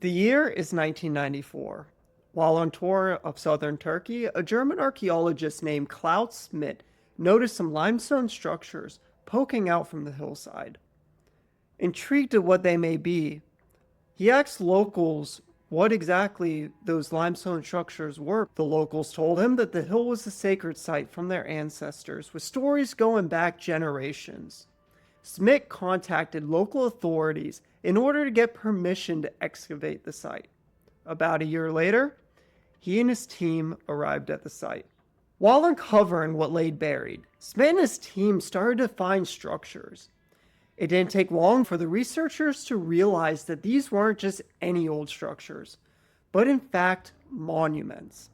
The year is 1994. While on tour of southern Turkey, a German archaeologist named Klaus Schmidt noticed some limestone structures poking out from the hillside. Intrigued at what they may be, he asked locals what exactly those limestone structures were. The locals told him that the hill was a sacred site from their ancestors, with stories going back generations. Schmidt contacted local authorities in order to get permission to excavate the site. About a year later, he and his team arrived at the site. While uncovering what lay buried, Schmidt and his team started to find structures. It didn't take long for the researchers to realize that these weren't just any old structures, but in fact monuments.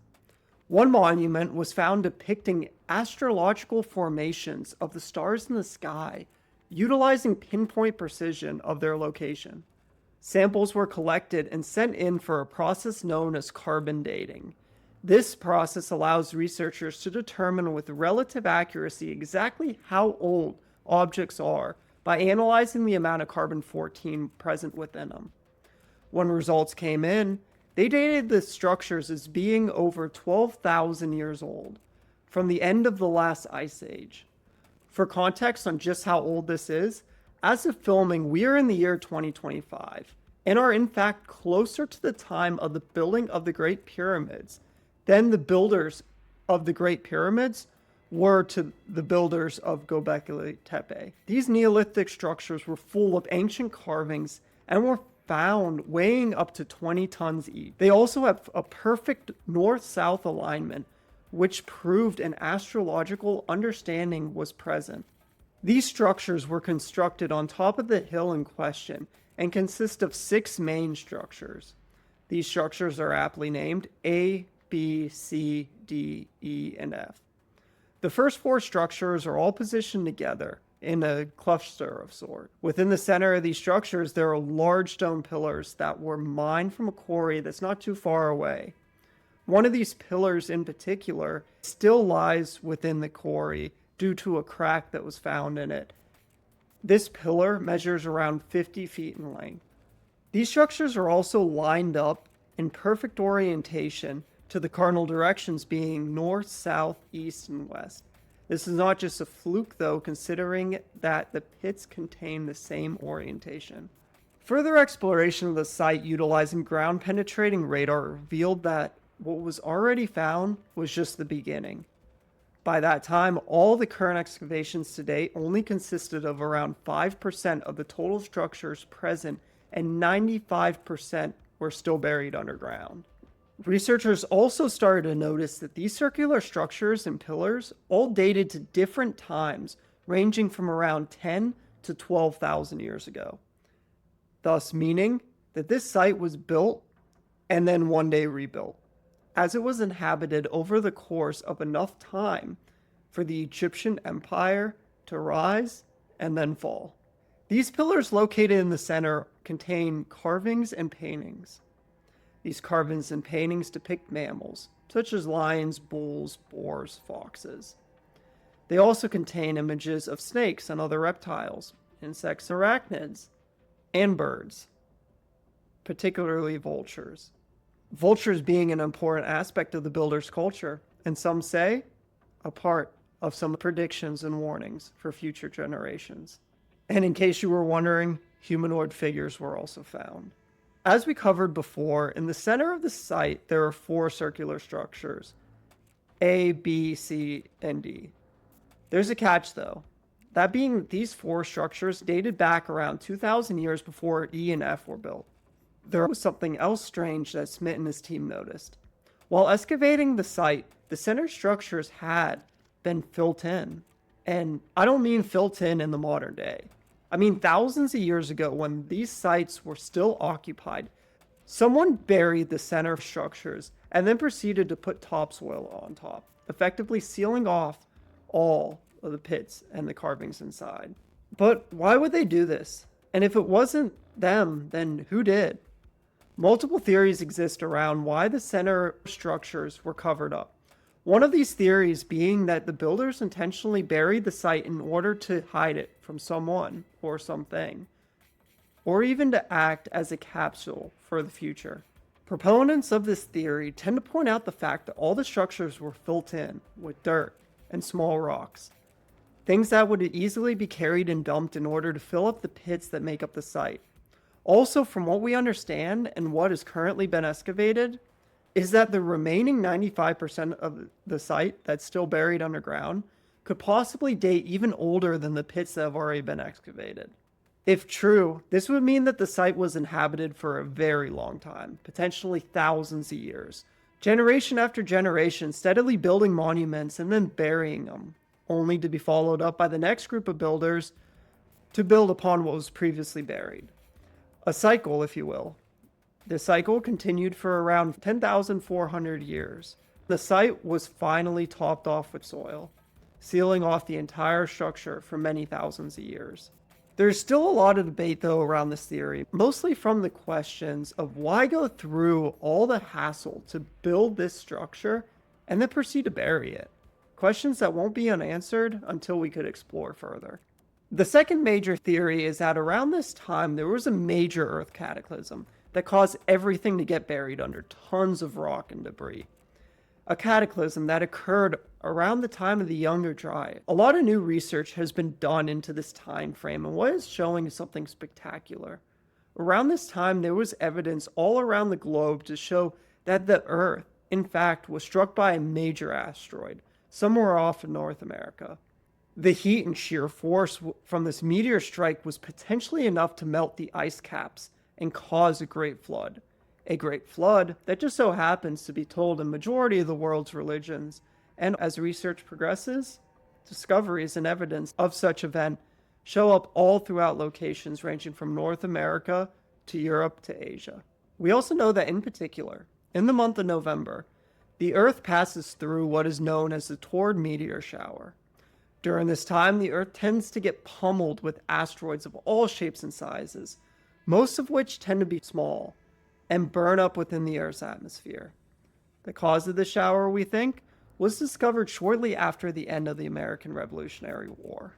One monument was found depicting astrological formations of the stars in the sky, utilizing pinpoint precision of their location. Samples were collected and sent in for a process known as carbon dating. This process allows researchers to determine with relative accuracy exactly how old objects are by analyzing the amount of carbon-14 present within them. When results came in, they dated the structures as being over 12,000 years old, from the end of the last ice age. For context on just how old this is, as of filming, we are in the year 2025, and are in fact closer to the time of the building of the Great Pyramids than the builders of the Great Pyramids were to the builders of Göbekli Tepe. These Neolithic structures were full of ancient carvings and were found weighing up to 20 tons each. They also have a perfect north-south alignment, which proved an astrological understanding was present. These structures were constructed on top of the hill in question and consist of 6 main structures. These structures are aptly named A, B, C, D, E, and F. The first 4 structures are all positioned together in a cluster of sorts. Within the center of these structures, there are large stone pillars that were mined from a quarry that's not too far away. One of these pillars in particular still lies within the quarry due to a crack that was found in it. This pillar measures around 50 feet in length. These structures are also lined up in perfect orientation to the cardinal directions being north, south, east, and west. This is not just a fluke though, considering that the pits contain the same orientation. Further exploration of the site utilizing ground penetrating radar revealed that what was already found was just the beginning. By that time, all the current excavations to date only consisted of around 5% of the total structures present, and 95% were still buried underground. Researchers also started to notice that these circular structures and pillars all dated to different times, ranging from around 10 to 12,000 years ago. Thus meaning that this site was built and then one day rebuilt, as it was inhabited over the course of enough time for the Egyptian Empire to rise and then fall. These pillars located in the center contain carvings and paintings. These carvings and paintings depict mammals, such as lions, bulls, boars, foxes. They also contain images of snakes and other reptiles, insects, arachnids, and birds, particularly vultures. Vultures being an important aspect of the builder's culture, and some say, a part of some predictions and warnings for future generations. And in case you were wondering, humanoid figures were also found. As we covered before, in the center of the site, there are 4 circular structures, A, B, C, and D. There's a catch though, that being these 4 structures dated back around 2,000 years before E and F were built. There was something else strange that Schmidt and his team noticed. While excavating the site, the center structures had been filled in. And I don't mean filled in the modern day. I mean, thousands of years ago, when these sites were still occupied, someone buried the center structures and then proceeded to put topsoil on top, effectively sealing off all of the pits and the carvings inside. But why would they do this? And if it wasn't them, then who did? Multiple theories exist around why the center structures were covered up. One of these theories being that the builders intentionally buried the site in order to hide it from someone or something, or even to act as a capsule for the future. Proponents of this theory tend to point out the fact that all the structures were filled in with dirt and small rocks, things that would easily be carried and dumped in order to fill up the pits that make up the site. Also, from what we understand and what has currently been excavated, is that the remaining 95% of the site that's still buried underground could possibly date even older than the pits that have already been excavated. If true, this would mean that the site was inhabited for a very long time, potentially thousands of years, generation after generation steadily building monuments and then burying them, only to be followed up by the next group of builders to build upon what was previously buried. A cycle, if you will. The cycle continued for around 10,400 years. The site was finally topped off with soil, sealing off the entire structure for many thousands of years. There's still a lot of debate, though, around this theory, mostly from the questions of why go through all the hassle to build this structure and then proceed to bury it. Questions that won't be unanswered until we could explore further. The second major theory is that around this time there was a major Earth cataclysm that caused everything to get buried under tons of rock and debris. A cataclysm that occurred around the time of the Younger Dryas. A lot of new research has been done into this time frame, and what is showing is something spectacular. Around this time, there was evidence all around the globe to show that the Earth, in fact, was struck by a major asteroid, somewhere off in North America. The heat and sheer force from this meteor strike was potentially enough to melt the ice caps and cause a great flood. A great flood that just so happens to be told in majority of the world's religions, and as research progresses, discoveries and evidence of such event show up all throughout locations ranging from North America to Europe to Asia. We also know that in particular, in the month of November, the Earth passes through what is known as the Toward meteor shower. During this time, the Earth tends to get pummeled with asteroids of all shapes and sizes, most of which tend to be small, and burn up within the Earth's atmosphere. The cause of the shower, we think, was discovered shortly after the end of the American Revolutionary War.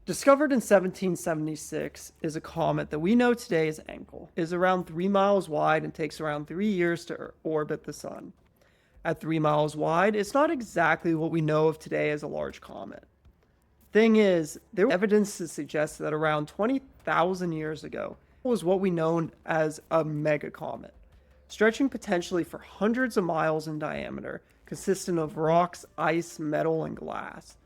Discovered in 1776 is a comet that we know today as Encke. It is around 3 miles wide and takes around 3 years to orbit the sun. At 3 miles wide, it's not exactly what we know of today as a large comet. Thing is, there was evidence to suggest that around 20,000 years ago, was what we know as a megacomet, stretching potentially for hundreds of miles in diameter, consisting of rocks, ice, metal, and glass.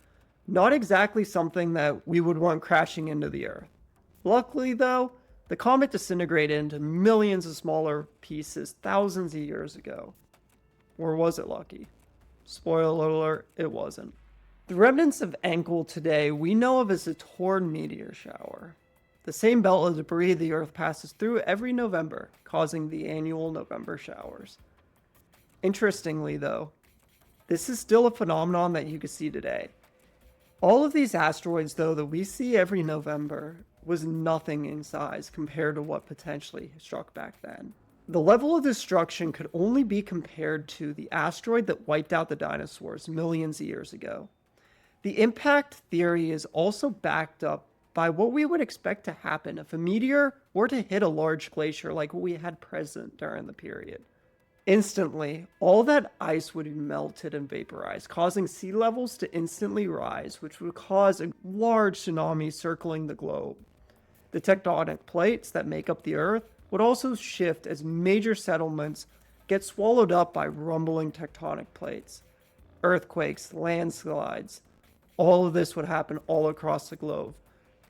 Not exactly something that we would want crashing into the Earth. Luckily, though, the comet disintegrated into millions of smaller pieces thousands of years ago. Or was it lucky? Spoiler alert, it wasn't. The remnants of Encke today we know of as the Toward meteor shower. The same belt of debris the Earth passes through every November, causing the annual November showers. Interestingly, though, this is still a phenomenon that you can see today. All of these asteroids, though, that we see every November was nothing in size compared to what potentially struck back then. The level of destruction could only be compared to the asteroid that wiped out the dinosaurs millions of years ago. The impact theory is also backed up by what we would expect to happen if a meteor were to hit a large glacier like what we had present during the period. Instantly, all that ice would be melted and vaporized, causing sea levels to instantly rise, which would cause a large tsunami circling the globe. The tectonic plates that make up the Earth would also shift as major settlements get swallowed up by rumbling tectonic plates. Earthquakes, landslides, all of this would happen all across the globe,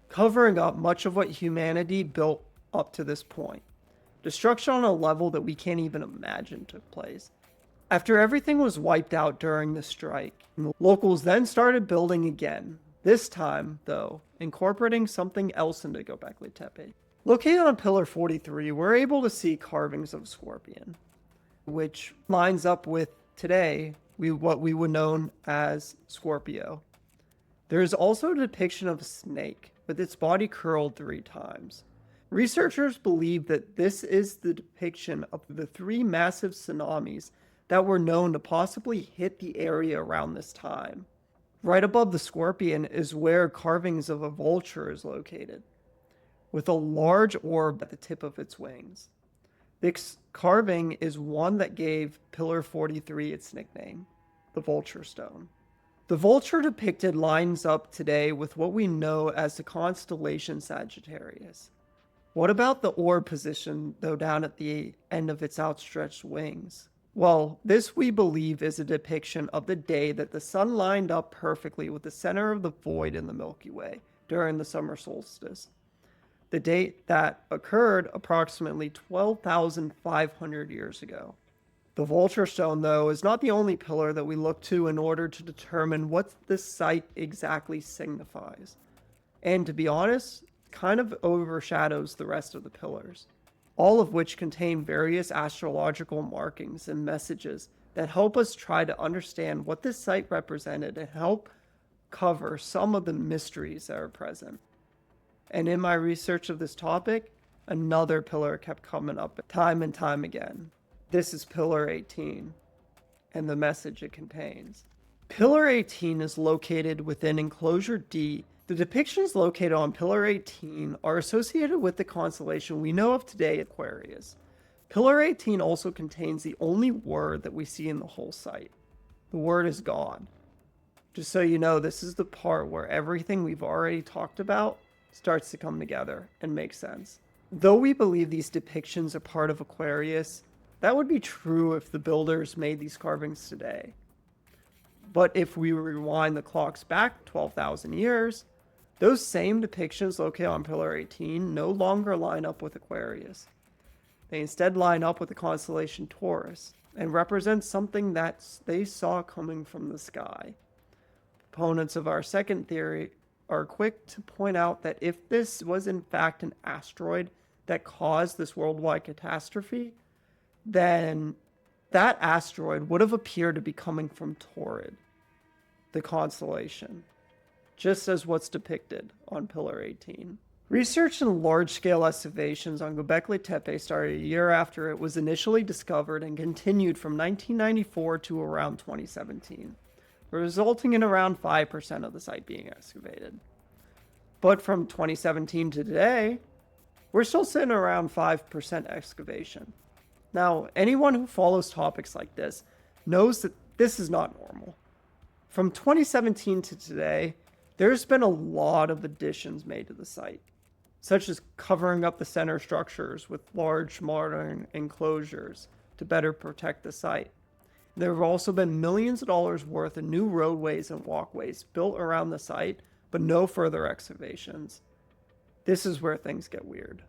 covering up much of what humanity built up to this point. Destruction on a level that we can't even imagine took place. After everything was wiped out during the strike, the locals then started building again, this time, though, incorporating something else into Göbekli Tepe. Located on Pillar 43, we're able to see carvings of a scorpion, which lines up with today what we would know as Scorpio. There is also a depiction of a snake with its body curled 3 times. Researchers believe that this is the depiction of the 3 massive tsunamis that were known to possibly hit the area around this time. Right above the scorpion is where carvings of a vulture is located, with a large orb at the tip of its wings. This carving is one that gave Pillar 43 its nickname, the Vulture Stone. The vulture depicted lines up today with what we know as the constellation Sagittarius. What about the orb position, though, down at the end of its outstretched wings? Well, this we believe is a depiction of the day that the sun lined up perfectly with the center of the void in the Milky Way during the summer solstice. The date that occurred approximately 12,500 years ago. The Vulture Stone, though, is not the only pillar that we look to in order to determine what this site exactly signifies. And to be honest, kind of overshadows the rest of the pillars, all of which contain various astrological markings and messages that help us try to understand what this site represented and help cover some of the mysteries that are present. And in my research of this topic, another pillar kept coming up time and time again. This is Pillar 18 and the message it contains. Pillar 18 is located within Enclosure D. The depictions located on Pillar 18 are associated with the constellation we know of today, Aquarius. Pillar 18 also contains the only word that we see in the whole site. The word is God. Just so you know, this is the part where everything we've already talked about starts to come together and make sense. Though we believe these depictions are part of Aquarius, that would be true if the builders made these carvings today. But if we rewind the clocks back 12,000 years, those same depictions located on Pillar 18 no longer line up with Aquarius. They instead line up with the constellation Taurus and represent something that they saw coming from the sky. Proponents of our second theory are quick to point out that if this was in fact an asteroid that caused this worldwide catastrophe, then that asteroid would have appeared to be coming from Taurid, the constellation, just as what's depicted on Pillar 18. Research in large-scale excavations on Göbekli Tepe started a year after it was initially discovered and continued from 1994 to around 2017, resulting in around 5% of the site being excavated. But from 2017 to today, we're still sitting around 5% excavation. Now, anyone who follows topics like this knows that this is not normal. From 2017 to today, there's been a lot of additions made to the site, such as covering up the center structures with large modern enclosures to better protect the site. There have also been millions of dollars worth of new roadways and walkways built around the site, but no further excavations. This is where things get weird.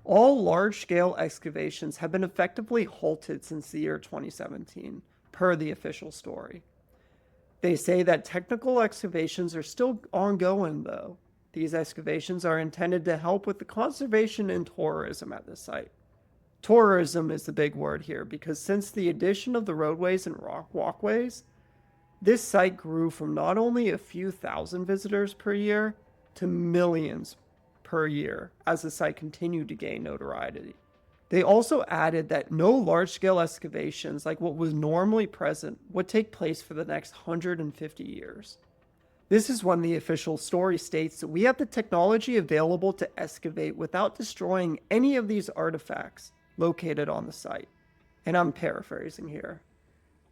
All large-scale excavations have been effectively halted since the year 2017, per the official story. They say that technical excavations are still ongoing, though. These excavations are intended to help with the conservation and tourism at this site. Tourism is the big word here, because since the addition of the roadways and rock walkways, this site grew from not only a few thousand visitors per year to millions per year as the site continued to gain notoriety. They also added that no large-scale excavations like what was normally present would take place for the next 150 years. This is when the official story states that we have the technology available to excavate without destroying any of these artifacts located on the site. And I'm paraphrasing here.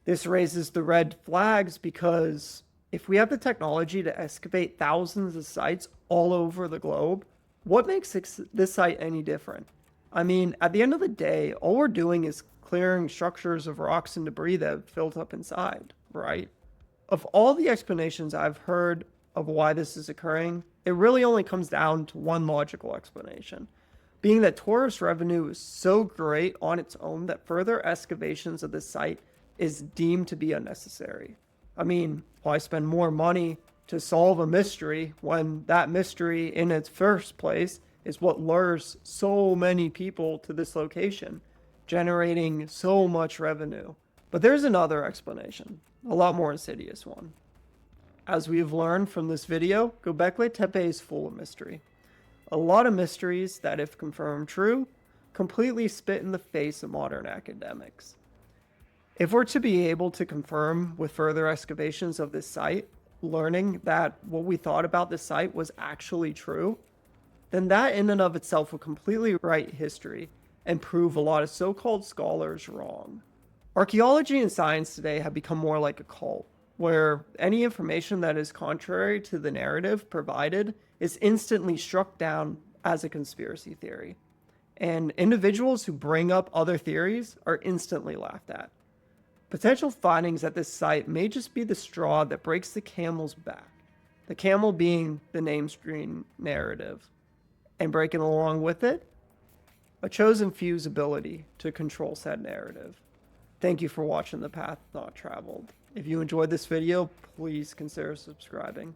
This raises the red flags because if we have the technology to excavate thousands of sites all over the globe, what makes this site any different? I mean, at the end of the day, all we're doing is clearing structures of rocks and debris that have filled up inside, right? Of all the explanations I've heard of why this is occurring, it really only comes down to one logical explanation, being that tourist revenue is so great on its own that further excavations of this site is deemed to be unnecessary. I mean, why spend more money to solve a mystery when that mystery in its first place is what lures so many people to this location, generating so much revenue? But there's another explanation, a lot more insidious one. As we have learned from this video, Göbekli Tepe is full of mystery. A lot of mysteries that, if confirmed true, completely spit in the face of modern academics. If we're to be able to confirm with further excavations of this site, learning that what we thought about this site was actually true, then that in and of itself will completely write history and prove a lot of so-called scholars wrong. Archaeology and science today have become more like a cult, where any information that is contrary to the narrative provided is instantly struck down as a conspiracy theory. And individuals who bring up other theories are instantly laughed at. Potential findings at this site may just be the straw that breaks the camel's back, the camel being the name screen narrative, and breaking along with it, a chosen few's ability to control said narrative. Thank you for watching The Path Not Traveled. If you enjoyed this video, please consider subscribing.